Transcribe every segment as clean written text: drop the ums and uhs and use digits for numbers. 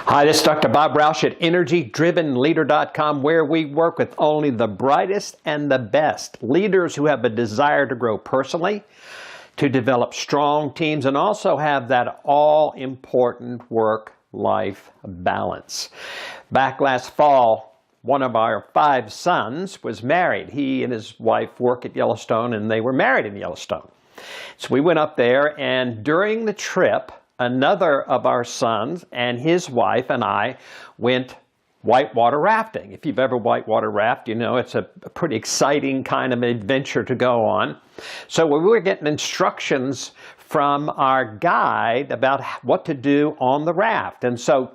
Hi, this is Dr. Bob Rausch at EnergyDrivenLeader.com, where we work with only the brightest and the best leaders who have a desire to grow personally, to develop strong teams, and also have that all-important work-life balance. Back last fall, one of our 5 sons was married. He and his wife work at Yellowstone, and they were married in Yellowstone. So we went up there, and during the trip, another of our sons and his wife and I went whitewater rafting. If you've ever whitewater rafted, you know it's a pretty exciting kind of adventure to go on. So we were getting instructions from our guide about what to do on the raft. And so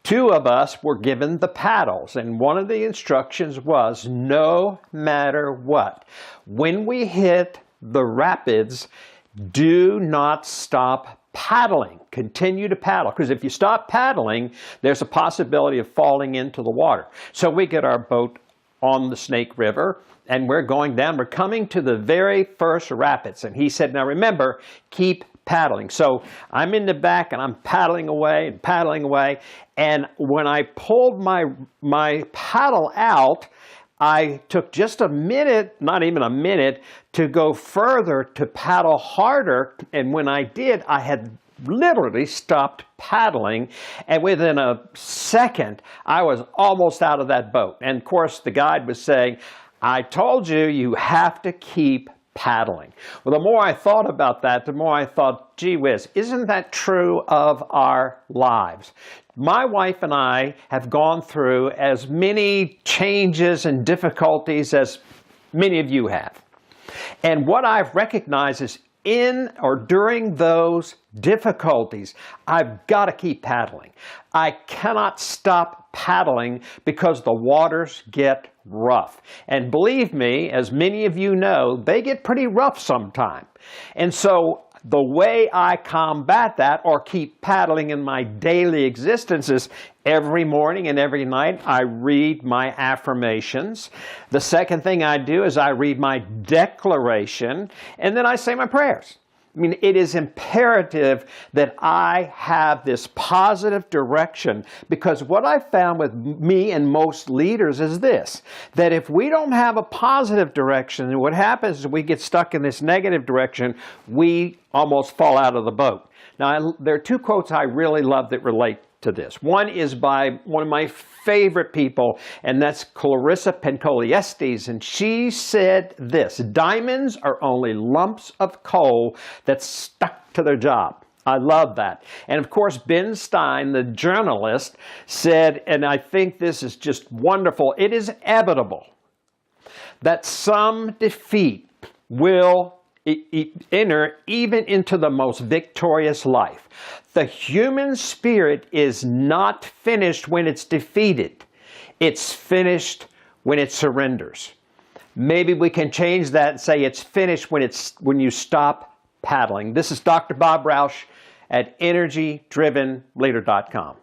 2 of us were given the paddles, and one of the instructions was, no matter what, when we hit the rapids, do not stop paddling. Continue to paddle, because if you stop paddling, there's a possibility of falling into the water. So we get our boat on the Snake River, and we're going down. We're coming to the very first rapids, and he said, now remember, keep paddling. So I'm in the back, and I'm paddling away, and when I pulled my paddle out, I took just a minute, not even a minute, to go further to paddle harder, and when I did, I had literally stopped paddling, and within a second, I was almost out of that boat. And of course, the guide was saying, I told you, you have to keep paddling. Well, the more I thought about that, the more I thought, gee whiz, isn't that true of our lives? My wife and I have gone through as many changes and difficulties as many of you have. And what I've recognized is in or during those difficulties, I've got to keep paddling. I cannot stop paddling because the waters get rough. And believe me, as many of you know, they get pretty rough sometime. And so the way I combat that or keep paddling in my daily existence is every morning and every night I read my affirmations. The second thing I do is I read my declaration, and then I say my prayers. I mean, it is imperative that I have this positive direction, because what I've found with me and most leaders is this, that if we don't have a positive direction, what happens is we get stuck in this negative direction, we almost fall out of the boat. Now, there are 2 quotes I really love that relate to this. One is by one of my favorite people, and that's Clarissa Pinkola-Estes, and she said this, diamonds are only lumps of coal that's stuck to their job. I love that. And of course, Ben Stein, the journalist, said, and I think this is just wonderful, it is inevitable that some defeat will enter even into the most victorious life. The human spirit is not finished when it's defeated. It's finished when it surrenders. Maybe we can change that and say it's finished when you stop paddling. This is Dr. Bob Rausch at EnergyDrivenLeader.com.